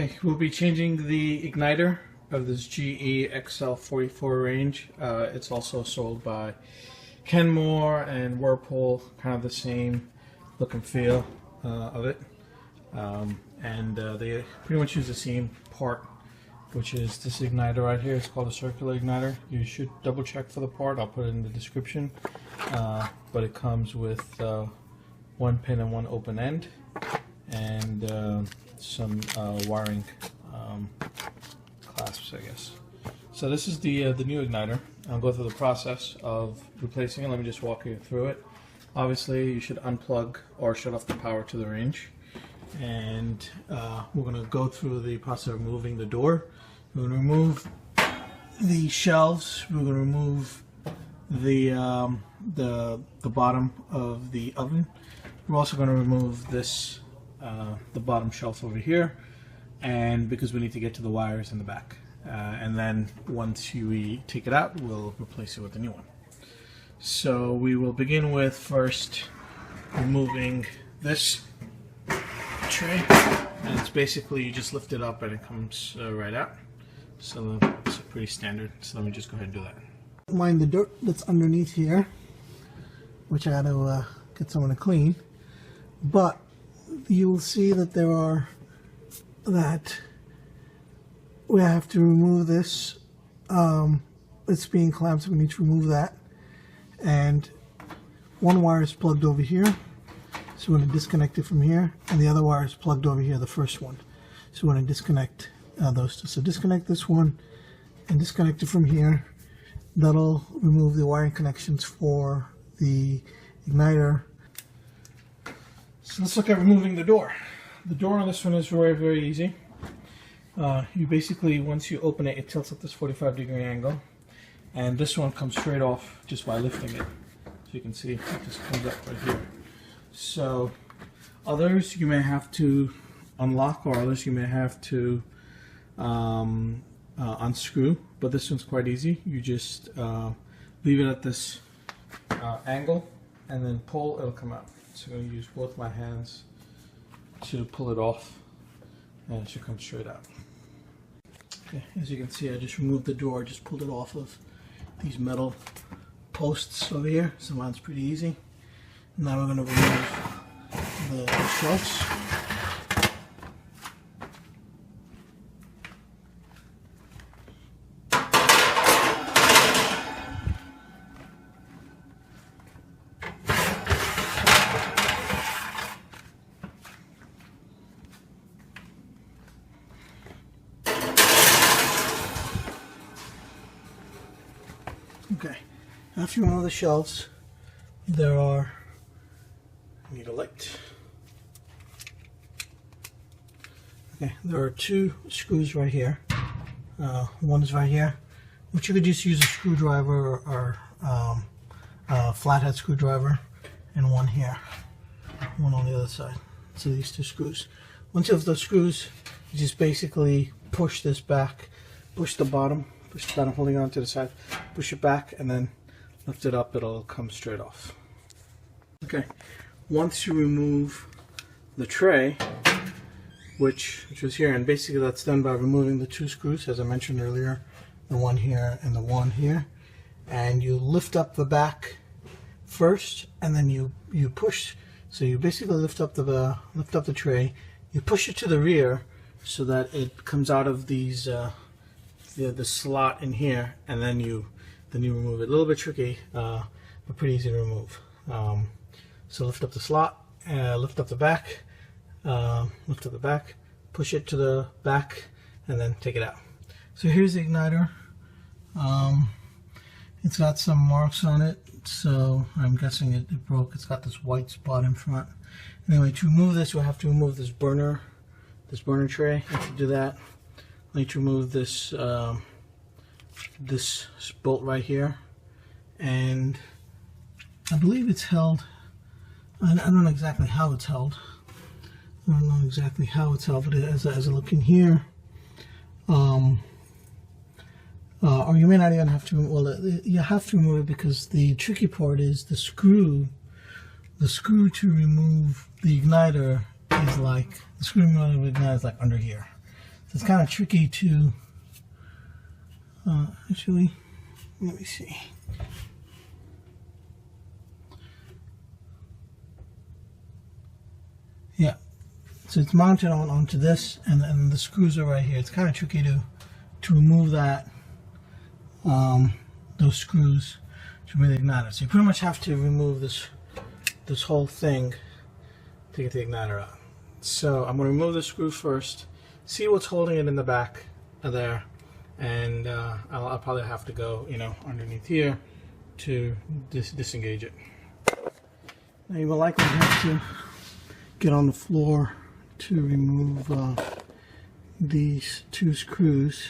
Okay, we'll be changing the igniter of this GE XL44 range. It's also sold by Kenmore and Whirlpool, kind of the same look and feel of it. They pretty much use the same part, which is this igniter right here. It's called a circular igniter. You should double check for the part. I'll put it in the description. But it comes with one pin and one open end, and some wiring clasps, I guess. So this is the new igniter. I'll go through the process of replacing it. Let me just walk you through it. Obviously, you should unplug or shut off the power to the range. And we're going to go through the process of removing the door. We're going to remove the shelves. We're going to remove the bottom of the oven. We're also going to remove this the bottom shelf over here, and because we need to get to the wires in the back. And then once we take it out, we'll replace it with a new one. So we will begin with first removing this tray, and it's basically you just lift it up and it comes right out. So it's pretty standard. So let me just go ahead and do that. Mind the dirt that's underneath here, which I had to get someone to clean, but you'll see that we have to remove this. It's being clamped, so we need to remove that. And one wire is plugged over here, so we're going to disconnect it from here, and the other wire is plugged over here, the first one. So we're going to disconnect those two. So disconnect this one and disconnect it from here. That'll remove the wiring connections for the igniter. So let's look at removing the door. The door on this one is very, very easy. You basically, once you open it, it tilts at this 45-degree angle. And this one comes straight off just by lifting it. So you can see it just comes up right here. So others you may have to unlock, or others you may have to unscrew, but this one's quite easy. You just leave it at this angle and then pull, it'll come out. So I'm going to use both my hands to pull it off, and it should come straight out. Okay, as you can see, I just removed the door, just pulled it off of these metal posts over here, so mine's pretty easy. Now we're going to remove the shelves. Okay, after you remove the shelves, there are, I need a light. Okay, there are two screws right here. One is right here, which you could just use a screwdriver or a flathead screwdriver, and one here, one on the other side. So these two screws. Once you have those screws, you just basically push this back, push the bottom, I'm holding it on to the side, push it back, and then lift it up, it'll come straight off. Okay, once you remove the tray, which was here, and basically that's done by removing the two screws, as I mentioned earlier, the one here and the one here, and you lift up the back first, and then you push. So you basically lift up the tray, you push it to the rear so that it comes out of these the slot in here, and then you remove it. A little bit tricky, but pretty easy to remove. So lift up the slot, lift up the back, push it to the back, and then take it out. So here's the igniter. It's got some marks on it, so I'm guessing it broke. It's got this white spot in front. Anyway, to remove this, we'll have to remove this burner tray. To do that, I need to remove this this bolt right here, and I believe it's held. I don't know exactly how it's held. But as I look in here, or you may not even have to. Well, you have to remove it because the tricky part is the screw. The screw to remove the igniter is like under here. it's kind of tricky to, actually, let me see. Yeah, so it's mounted onto this, and the screws are right here. It's kind of tricky to remove that, those screws to remove the igniter. So you pretty much have to remove this whole thing to get the igniter out. So I'm going to remove the screw first, see what's holding it in the back of there, and I'll probably have to go, underneath here to disengage it. Now you will likely have to get on the floor to remove these two screws.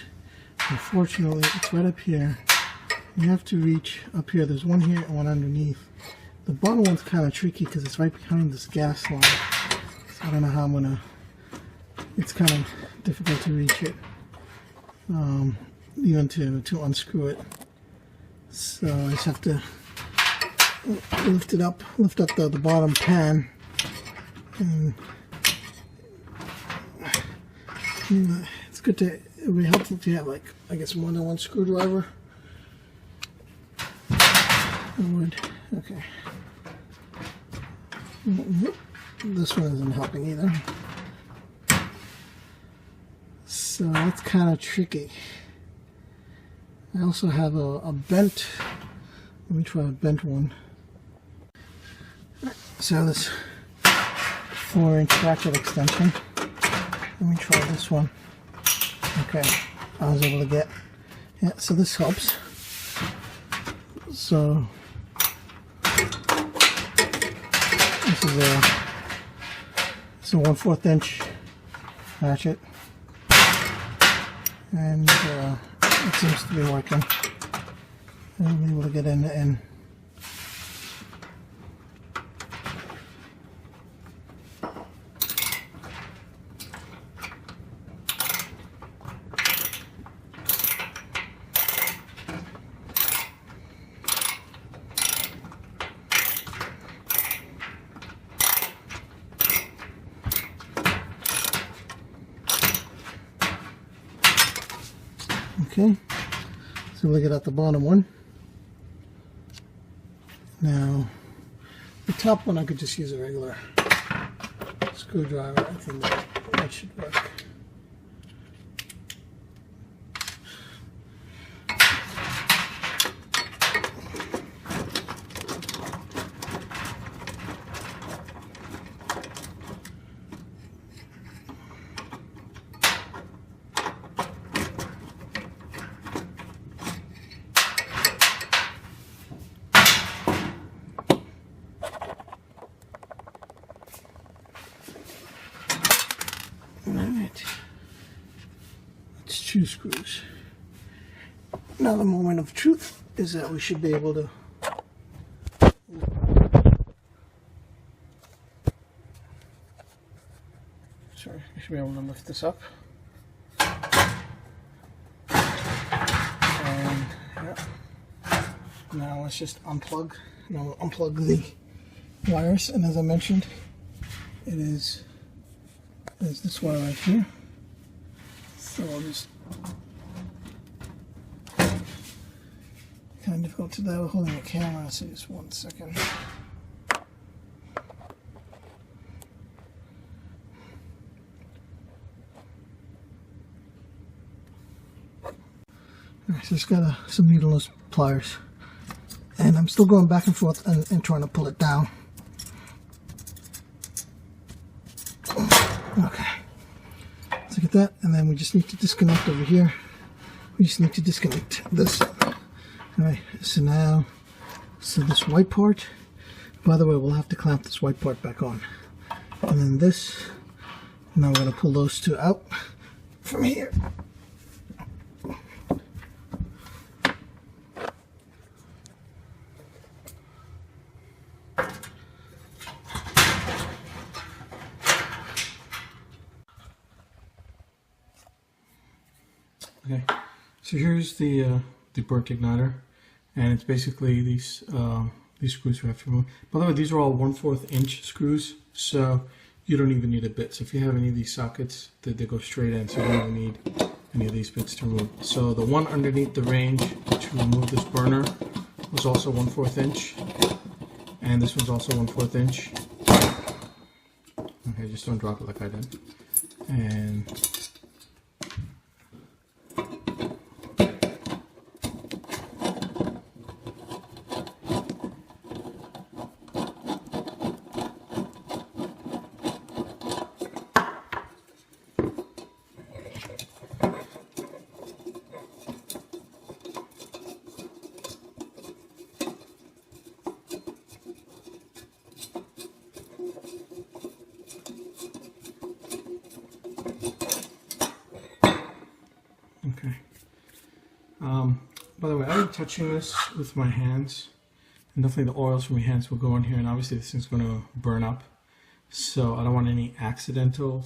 Unfortunately, it's right up here. You have to reach up here. There's one here and one underneath. The bottom one's kind of tricky because it's right behind this gas line. So I don't know how I'm gonna. It's kind of difficult to reach it, even to unscrew it. So I just have to lift up the bottom pan, and it's good to. It would be helpful if you have, like, I guess, more than one screwdriver. I would. Okay. This one isn't helping either. So that's kind of tricky. I also have a bent. Let me try a bent one. So this 4-inch bracket extension. Let me try this one. Okay, I was able to get. Yeah, so this helps. So this is a 1/4 inch ratchet, and it seems to be working. I'll be able to get in the end. Okay, so we'll get out the bottom one. Now, the top one I could just use a regular screwdriver. I think that should work. Alright, that's 2 screws. Now the moment of truth is that we should be able to lift this up. And yeah. Now let's just unplug. Now we'll unplug the wires, and as I mentioned, there's this wire right here. So I'll just kind of difficult to do holding the camera, so just 1 second. Alright, so it's got some needleless pliers, and I'm still going back and forth and trying to pull it down. Okay, so get that, and then we just need to disconnect over here. We just need to disconnect this. Alright, so now, this white part, by the way, we'll have to clamp this white part back on. And then this, now we're going to pull those two out from here. Okay, so here's the burnt igniter, and it's basically these screws we have to remove. By the way, these are all 1/4 inch screws, so you don't even need a bit. So if you have any of these sockets, they go straight in, so you don't even need any of these bits to remove. So the one underneath the range to remove this burner was also 1/4 inch, and this one's also 1/4 inch. Okay, just don't drop it like I did. And okay. By the way, I'm touching this with my hands, and definitely the oils from my hands will go in here, and obviously this thing's going to burn up, so I don't want any accidental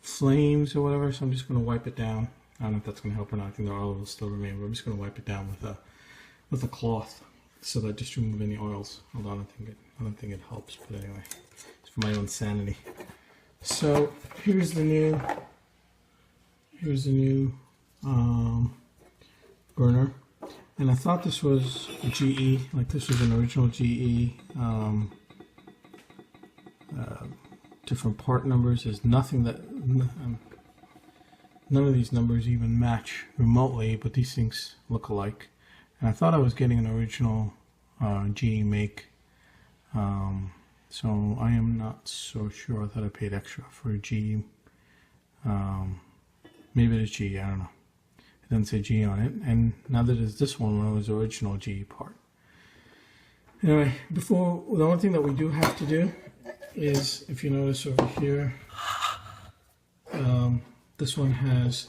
flames or whatever, so I'm just going to wipe it down. I don't know if that's going to help or not. I think the oil will still remain, but I'm just going to wipe it down with a cloth, so that just remove any oils. Hold on, I don't think it helps, but anyway, it's for my own sanity. So here's the new burner, and I thought this was GE, like this was an original GE. Different part numbers. There's nothing that none of these numbers even match remotely, but these things look alike. And I thought I was getting an original GE make, so I am not so sure. I thought I paid extra for a GE. Maybe it's GE, I don't know. It doesn't say GE on it. And now that it's this one, when it was the original GE part. Anyway, the only thing that we do have to do is, if you notice over here, this one has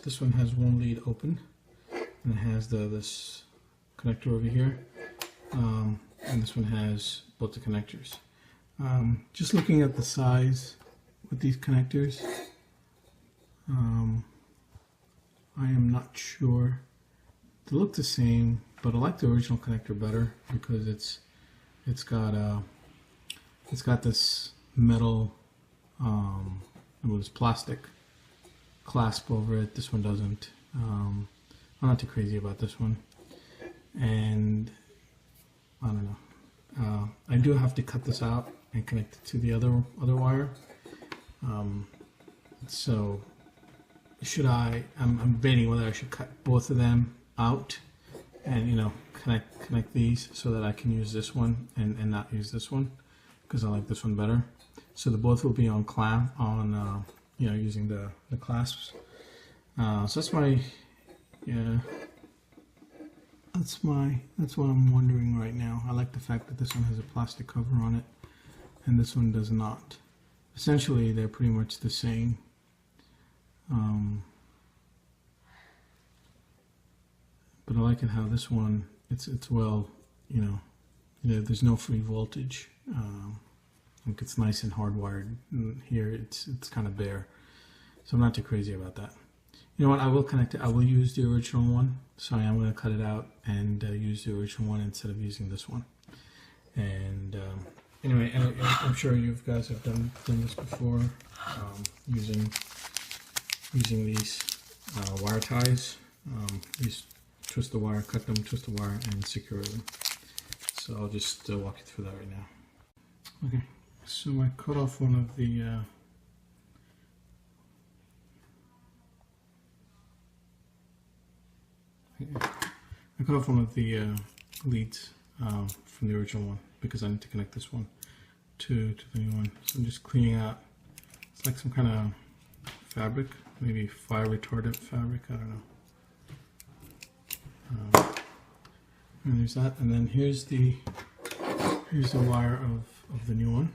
one lead open, and it has this connector over here, and this one has both the connectors. Just looking at the size with these connectors, I am not sure. They look the same, but I like the original connector better because it's got this metal, well, this plastic clasp over it. This one doesn't. I'm not too crazy about this one, and I don't know. I do have to cut this out and connect it to the other wire. So should I'm debating whether I should cut both of them out and connect these so that I can use this one and not use this one, because I like this one better. So the both will be on using the clasps. So that's my that's what I'm wondering right now. I like the fact that this one has a plastic cover on it and this one does not. Essentially they're pretty much the same. But I like it how this one, it's well, there's no free voltage. Like it's nice and hardwired. Here it's kind of bare, so I'm not too crazy about that. You know what? I will connect it. I will use the original one, so I am going to cut it out and use the original one instead of using this one. And anyway, I'm sure you guys have done this before, using these wire ties. These twist the wire, cut them, twist the wire, and secure them. So I'll just walk you through that right now. Okay, so I cut off one of the leads from the original one because I need to connect this one to the new one. So I'm just cleaning out. It's like some kind of fabric, maybe fire retardant fabric. I don't know. And there's that, and then here's the wire of the new one.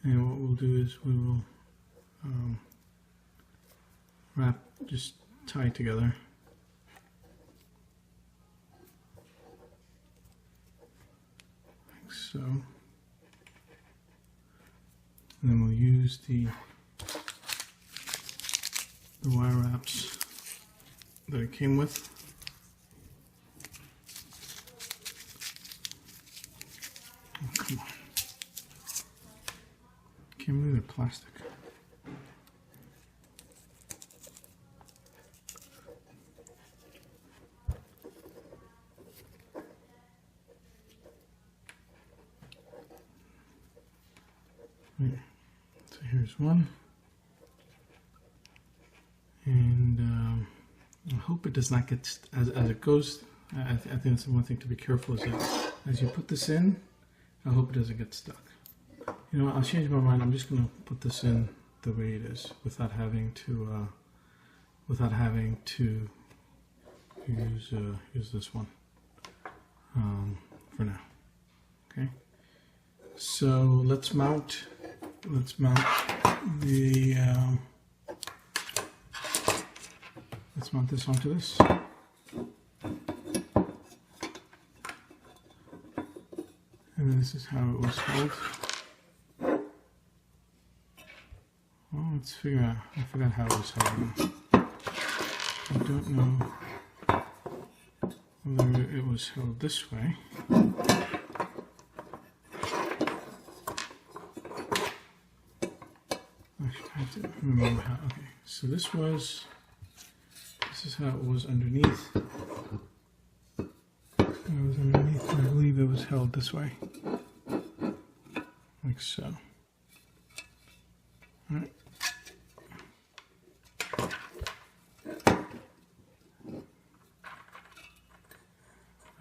And what we'll do is we will just tie it together. Like so. And then we'll use the wire wraps that it came with. Oh, come on. can't believe they're plastic. So here's one, and I hope it does not get, as it goes, I think that's one thing to be careful is that as you put this in, I hope it doesn't get stuck. You know what, I'll change my mind. I'm just going to put this in the way it is without having to use this one for now. Okay, so let's mount the let's mount this onto this. And this is how it was held. Well, let's figure out. I forgot how it was held. I don't know whether it was held this way. I have to remember how. Okay, so this is how it was underneath. It was underneath. I believe it was held this way, like so. All right.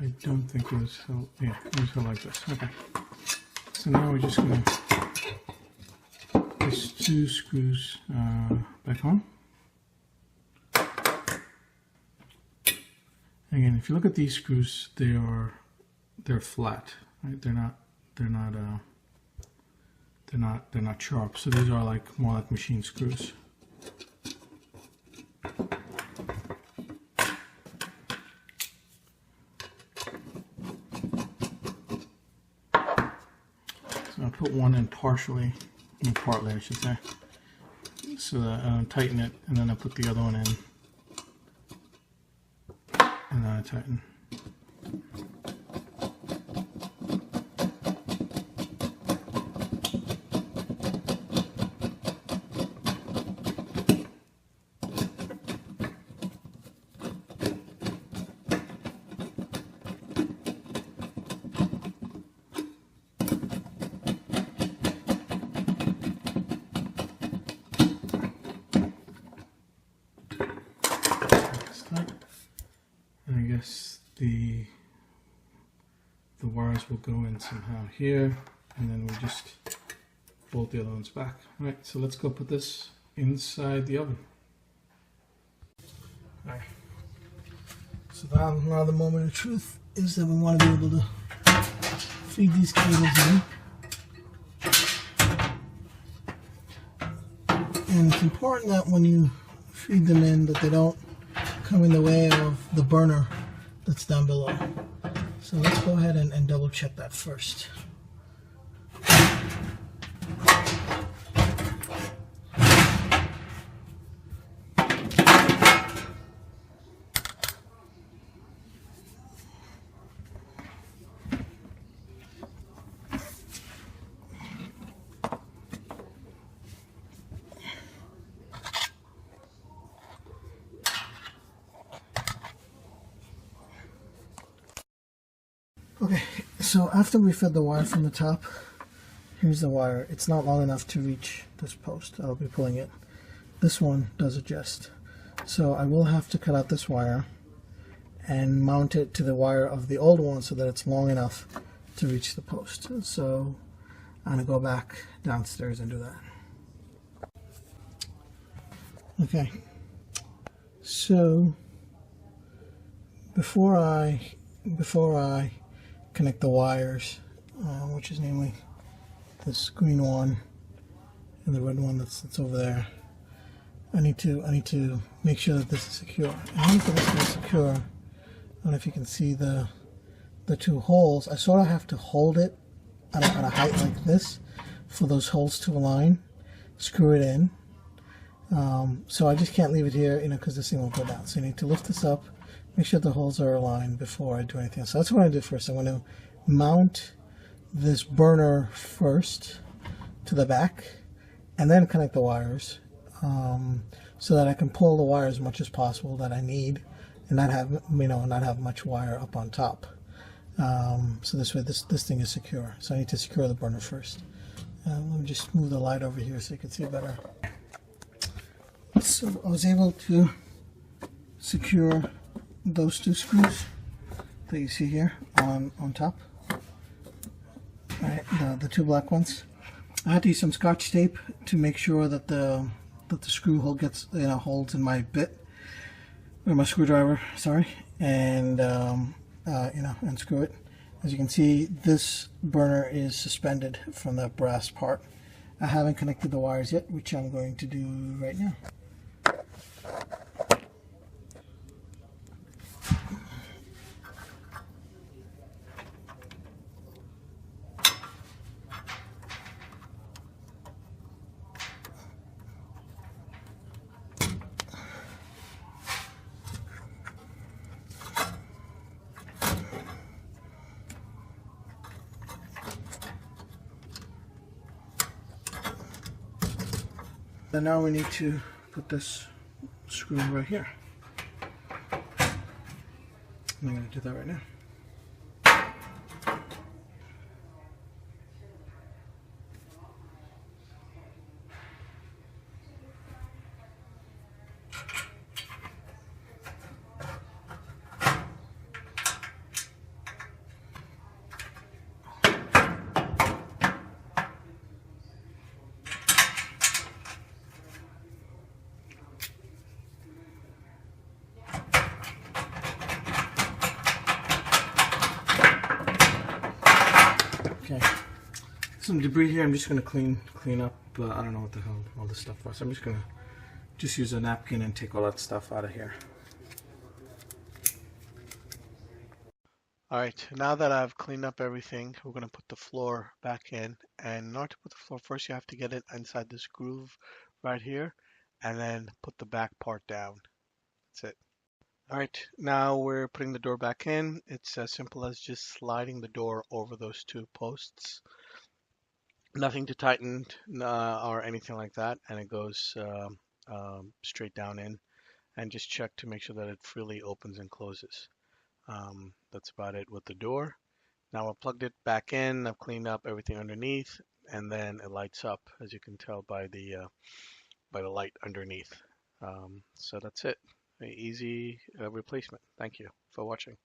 I don't think it was held. Yeah, it was held like this. Okay. So now we're just gonna these two screws back on. Again, if you look at these screws, they're flat, right? They're not sharp. So these are like more like machine screws. So I'll put one in partly I should say. So that I tighten it, and then I put the other one in. And then I tighten. And I guess the wires will go in somehow here, and then we'll just bolt the other ones back. All right, so let's go put this inside the oven. All right. So now the moment of truth is that we want to be able to feed these cables in. And it's important that when you feed them in that they don't come in the way of the burner that's down below. So let's go ahead and double check that first. Okay, so after we fed the wire from the top, here's the wire. It's not long enough to reach this post. I'll be pulling it. This one does adjust. So I will have to cut out this wire and mount it to the wire of the old one so that it's long enough to reach the post. So I'm going to go back downstairs and do that. Okay, so before I connect the wires, which is namely this green one and the red one that's over there, I need to make sure that this is secure. And only for this to be secure, I don't know if you can see the two holes. I sort of have to hold it at a height like this for those holes to align, screw it in. So I just can't leave it here, because this thing will go down. So you need to lift this up, make sure the holes are aligned before I do anything. So that's what I do first. I'm going to mount this burner first to the back, and then connect the wires, so that I can pull the wire as much as possible that I need, and not have not have much wire up on top. So this way this thing is secure. So I need to secure the burner first. Let me just move the light over here so you can see better. So I was able to secure those two screws that you see here on top. All right, the two black ones. I had to use some Scotch tape to make sure that the screw hole gets holds in my bit, or my screwdriver. Sorry, and unscrew it. As you can see, this burner is suspended from that brass part. I haven't connected the wires yet, which I'm going to do right now. Then now we need to put this screw right here. I'm going to do that right now. Okay, some debris here. I'm just going to clean up. I don't know what the hell all this stuff was. I'm just going to use a napkin and take all that stuff out of here. Alright, now that I've cleaned up everything, we're going to put the floor back in. And in order to put the floor, first you have to get it inside this groove right here, and then put the back part down. That's it. Alright, now we're putting the door back in. It's as simple as just sliding the door over those two posts. Nothing to tighten or anything like that, and it goes straight down in. And just check to make sure that it freely opens and closes. That's about it with the door. Now I've plugged it back in, I've cleaned up everything underneath, and then it lights up, as you can tell by the light underneath. So that's it. An easy replacement. Thank you for watching.